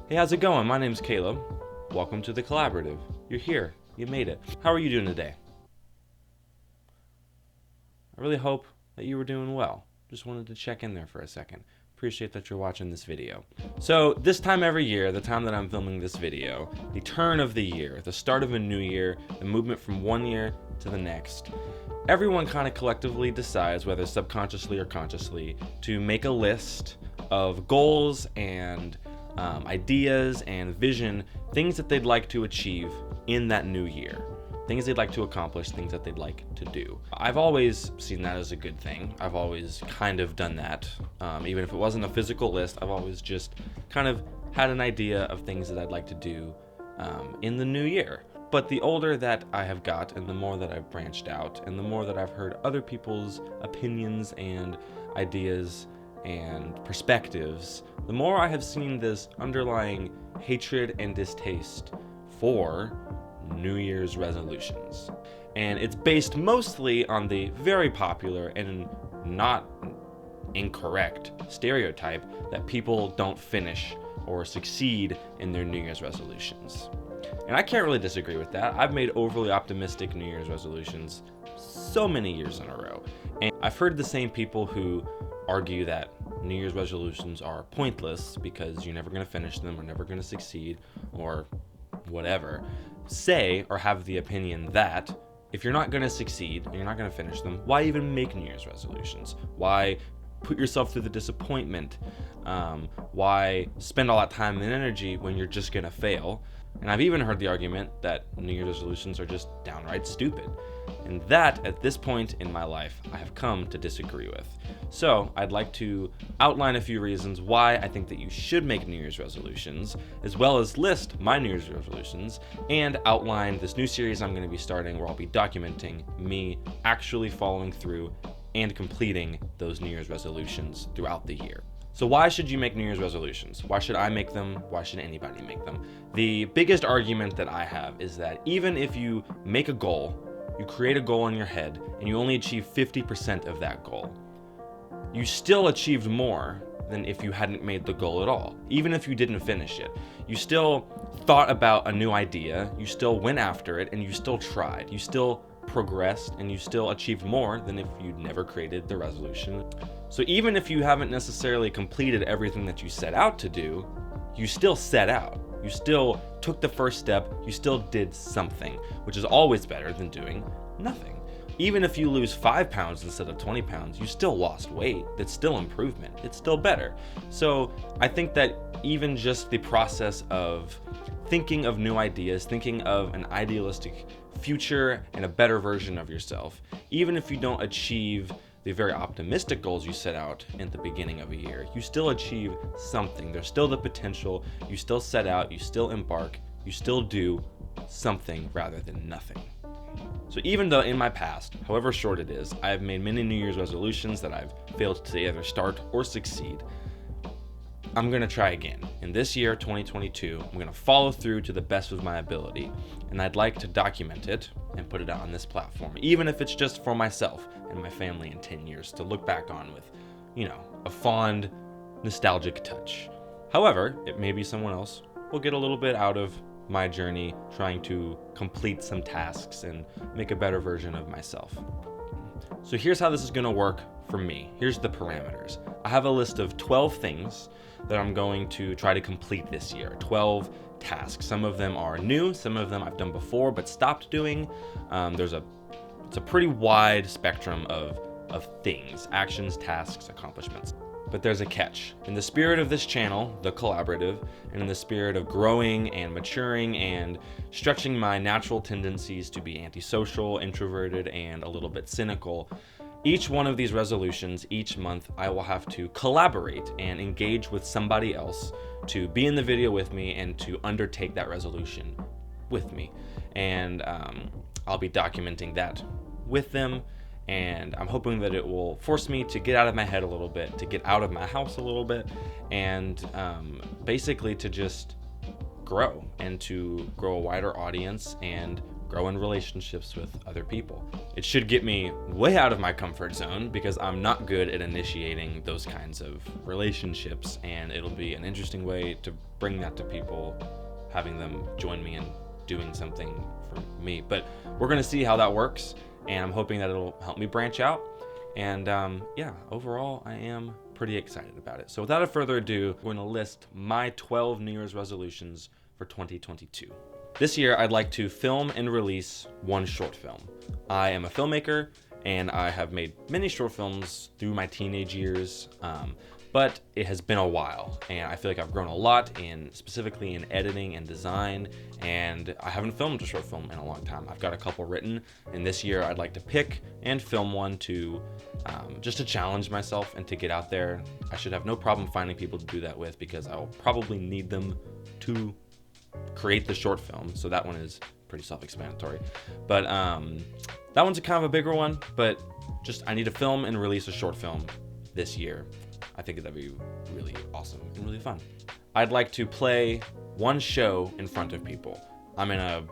Hey, how's it going? My name's Caleb. Welcome to the Collaborative. You're here. You made it. How are you doing today? I really hope that you were doing well. Just wanted to check in there for a second. Appreciate that you're watching this video. So this time every year, the time that I'm filming this video, the turn of the year, the start of a new year, the movement from one year to the next, everyone kind of collectively decides, whether subconsciously or consciously, to make a list of goals and ideas and vision, things that they'd like to achieve in that new year, things they'd like to accomplish, things that they'd like to do. I've always seen that as a good thing. I've always kind of done that. Even if it wasn't a physical list, I've always just kind of had an idea of things that I'd like to do in the new year. But the older that I have got, and the more that I've branched out, and the more that I've heard other people's opinions and ideas and perspectives, the more I have seen this underlying hatred and distaste for New Year's resolutions. And it's based mostly on the very popular and not incorrect stereotype that people don't finish or succeed in their New Year's resolutions. And I can't really disagree with that. I've made overly optimistic New Year's resolutions so many years in a row. And I've heard the same people who argue that New Year's resolutions are pointless because you're never going to finish them or never going to succeed or whatever, say or have the opinion that if you're not going to succeed and you're not going to finish them, why even make New Year's resolutions? Why put yourself through the disappointment? Why spend all that time and energy when you're just going to fail? And I've even heard the argument that New Year's resolutions are just downright stupid. And that, at this point in my life, I have come to disagree with. So I'd like to outline a few reasons why I think that you should make New Year's resolutions, as well as list my New Year's resolutions, and outline this new series I'm going to be starting where I'll be documenting me actually following through and completing those New Year's resolutions throughout the year. So why should you make New Year's resolutions? Why should I make them? Why should anybody make them? The biggest argument that I have is that even if you make a goal, you create a goal in your head, and you only achieve 50% of that goal, you still achieved more than if you hadn't made the goal at all. Even if you didn't finish it, you still thought about a new idea, you still went after it, and you still tried. You still progressed, and you still achieved more than if you'd never created the resolution. So even if you haven't necessarily completed everything that you set out to do, you still set out. You still took the first step, you still did something, which is always better than doing nothing. Even if you lose 5 pounds instead of 20 pounds, you still lost weight. That's still improvement. It's still better. So I think that even just the process of thinking of new ideas, thinking of an idealistic future and a better version of yourself, even if you don't achieve the very optimistic goals you set out in the beginning of a year, you still achieve something. There's still the potential. You still set out, you still embark, you still do something rather than nothing. So even though in my past, however short it is, I have made many New Year's resolutions that I've failed to either start or succeed, I'm going to try again. In this year, 2022, I'm going to follow through to the best of my ability, and I'd like to document it and put it out on this platform, even if it's just for myself and my family in 10 years to look back on with, a fond, nostalgic touch. However, it may be someone else will get a little bit out of my journey trying to complete some tasks and make a better version of myself. So here's how this is going to work for me. Here's the parameters. I have a list of 12 things that I'm going to try to complete this year. 12 tasks. Some of them are new, some of them I've done before but stopped doing. It's a pretty wide spectrum of things, actions, tasks, accomplishments. But there's a catch. In the spirit of this channel, The Collaborative, and in the spirit of growing and maturing and stretching my natural tendencies to be antisocial, introverted, and a little bit cynical, each one of these resolutions, each month, I will have to collaborate and engage with somebody else to be in the video with me and to undertake that resolution with me. And I'll be documenting that with them. And I'm hoping that it will force me to get out of my head a little bit, to get out of my house a little bit, and basically to just grow and to grow a wider audience and grow in relationships with other people. It should get me way out of my comfort zone because I'm not good at initiating those kinds of relationships, and it'll be an interesting way to bring that to people, having them join me in doing something for me. But we're gonna see how that works, and I'm hoping that it'll help me branch out. And yeah, overall, I am pretty excited about it. So without further ado, I'm going to list my 12 New Year's resolutions for 2022. This year, I'd like to film and release one short film. I am a filmmaker, and I have made many short films through my teenage years, but it has been a while, and I feel like I've grown a lot specifically in editing and design, and I haven't filmed a short film in a long time. I've got a couple written, and this year I'd like to pick and film one to just to challenge myself and to get out there. I should have no problem finding people to do that with because I'll probably need them to create the short film, so that one is pretty self-explanatory. But that one's a kind of a bigger one, but just I need to film and release a short film this year. I think that'd be really awesome and really fun. I'd like to play one show in front of people. I'm in a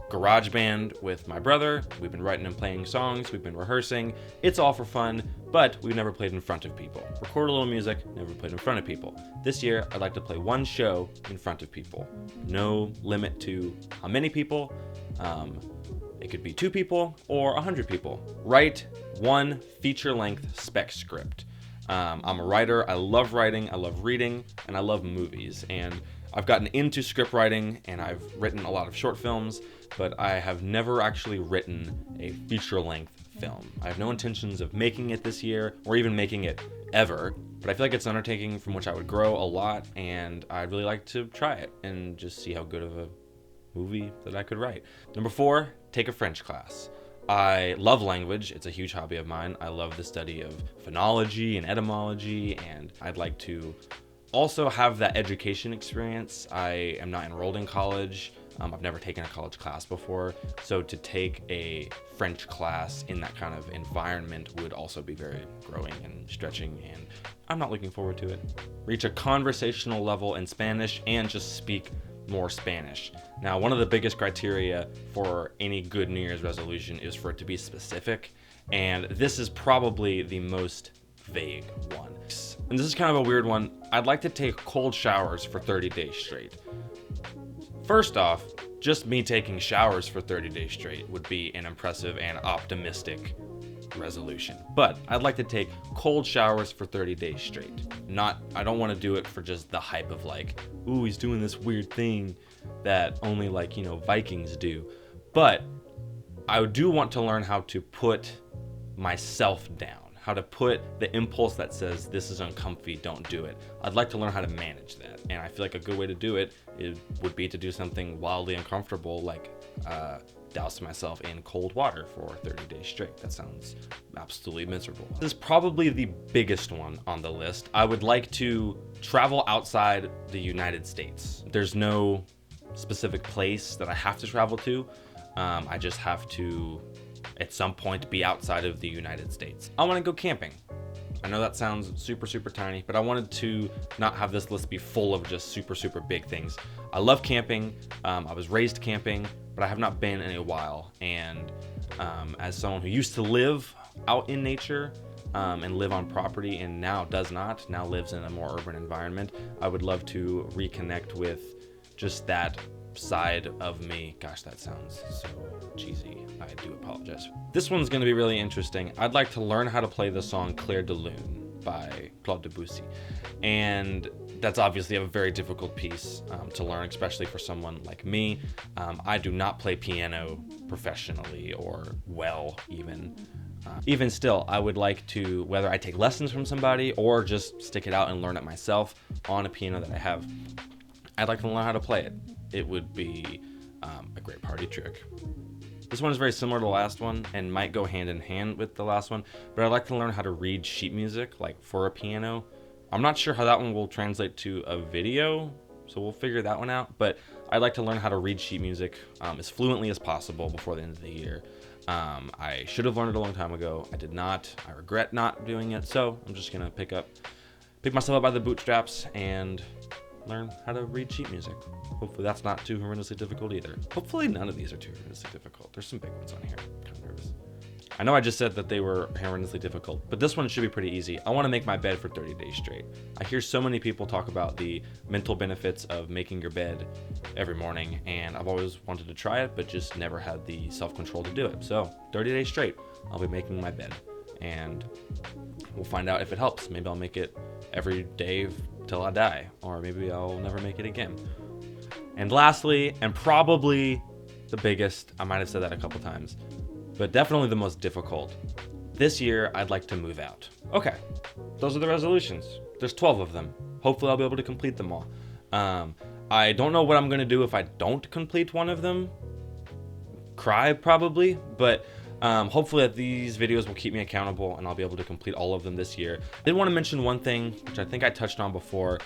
garage band with my brother. We've been writing and playing songs. We've been rehearsing. It's all for fun, but we've never played in front of people. Record a little music, never played in front of people. This year, I'd like to play one show in front of people. No limit to how many people. It could be 2 people or 100 people. Write one feature-length spec script. I'm a writer. I love writing, I love reading, and I love movies. And I've gotten into script writing, and I've written a lot of short films, but I have never actually written a feature-length film. I have no intentions of making it this year, or even making it ever, but I feel like it's an undertaking from which I would grow a lot, and I'd really like to try it and just see how good of a movie that I could write. Number 4, take a French class. I love language. It's a huge hobby of mine. I love the study of phonology and etymology, and I'd like to also have that education experience. I am not enrolled in college. I've never taken a college class before, so to take a French class in that kind of environment would also be very growing and stretching, and I'm not looking forward to it. Reach a conversational level in Spanish and just speak more Spanish. Now, one of the biggest criteria for any good New Year's resolution is for it to be specific, and this is probably the most vague one. And this is kind of a weird one. I'd like to take cold showers for 30 days straight. First off, just me taking showers for 30 days straight would be an impressive and optimistic resolution. But I'd like to take cold showers for 30 days straight. I don't want to do it for just the hype of like, ooh, he's doing this weird thing that only Vikings do. But I do want to learn how to put myself down, how to put the impulse that says this is uncomfy, don't do it. I'd like to learn how to manage that. And I feel like a good way to do it would be to do something wildly uncomfortable, like douse myself in cold water for 30 days straight. That sounds absolutely miserable. This is probably the biggest one on the list. I would like to travel outside the United States. There's no specific place that I have to travel to. I just have to, at some point, be outside of the United States. I want to go camping. I know that sounds super, super tiny, but I wanted to not have this list be full of just super, super big things. I love camping. I was raised camping, but I have not been in a while. And as someone who used to live out in nature and live on property and now lives in a more urban environment, I would love to reconnect with just that side of me. Gosh, that sounds so cheesy. I do apologize. This one's going to be really interesting. I'd like to learn how to play the song Clair de Lune by Claude Debussy. And that's obviously a very difficult piece to learn, especially for someone like me. I do not play piano professionally or well even. Even still, I would like to, whether I take lessons from somebody or just stick it out and learn it myself on a piano that I have, I'd like to learn how to play it. It would be a great party trick. This one is very similar to the last one and might go hand in hand with the last one, but I'd like to learn how to read sheet music, like for a piano. I'm not sure how that one will translate to a video, so we'll figure that one out, but I'd like to learn how to read sheet music as fluently as possible before the end of the year. I should have learned it a long time ago. I did not. I regret not doing it, so I'm just gonna pick myself up by the bootstraps and learn how to read sheet music. Hopefully that's not too horrendously difficult either. Hopefully none of these are too horrendously difficult. There's some big ones on here. I'm kind of nervous. I know I just said that they were horrendously difficult, but this one should be pretty easy. I want to make my bed for 30 days straight. I hear so many people talk about the mental benefits of making your bed every morning, and I've always wanted to try it, but just never had the self-control to do it. So 30 days straight, I'll be making my bed, and we'll find out if it helps. Maybe I'll make it every day till I die, or maybe I'll never make it again. And lastly, and probably the biggest, I might have said that a couple times, but definitely the most difficult. This year, I'd like to move out. Okay, those are the resolutions. There's 12 of them. Hopefully I'll be able to complete them all. I don't know what I'm gonna do if I don't complete one of them. Cry probably, but hopefully these videos will keep me accountable and I'll be able to complete all of them this year. I did want to mention one thing, which I think I touched on before.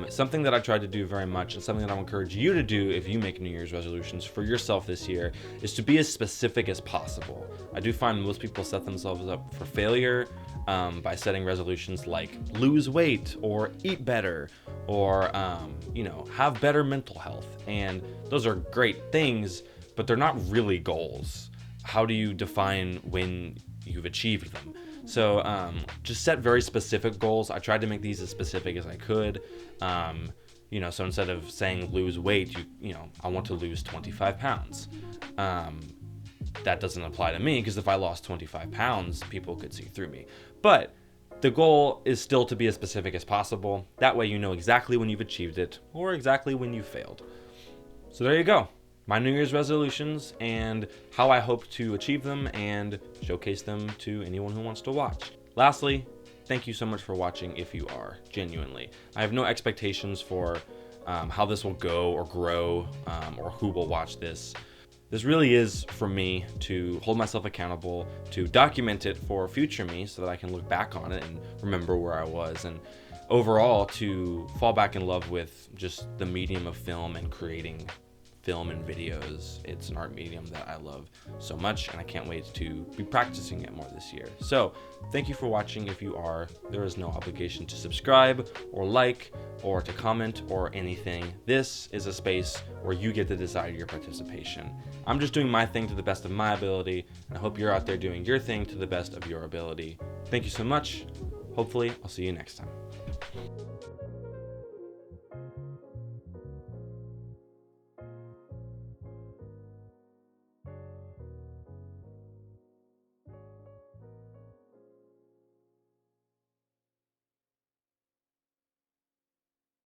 Something that I tried to do very much, and something that I'll encourage you to do if you make New Year's resolutions for yourself this year, is to be as specific as possible. I do find most people set themselves up for failure by setting resolutions like lose weight or eat better or have better mental health. And those are great things, but they're not really goals. How do you define when you've achieved them? So just set very specific goals. I tried to make these as specific as I could. So instead of saying lose weight, I want to lose 25 pounds. That doesn't apply to me because if I lost 25 pounds, people could see through me. But the goal is still to be as specific as possible. That way you know exactly when you've achieved it or exactly when you failed. So there you go. My New Year's resolutions and how I hope to achieve them and showcase them to anyone who wants to watch. Lastly, thank you so much for watching if you are, genuinely. I have no expectations for how this will go or grow or who will watch this. This really is for me to hold myself accountable, to document it for future me so that I can look back on it and remember where I was, and overall to fall back in love with just the medium of film and creating film and videos. It's an art medium that I love so much, and I can't wait to be practicing it more this year. So thank you for watching if you are. There is no obligation to subscribe or like or to comment or anything. This is a space where you get to decide your participation. I'm just doing my thing to the best of my ability, and I hope you're out there doing your thing to the best of your ability. Thank you so much. Hopefully I'll see you next time.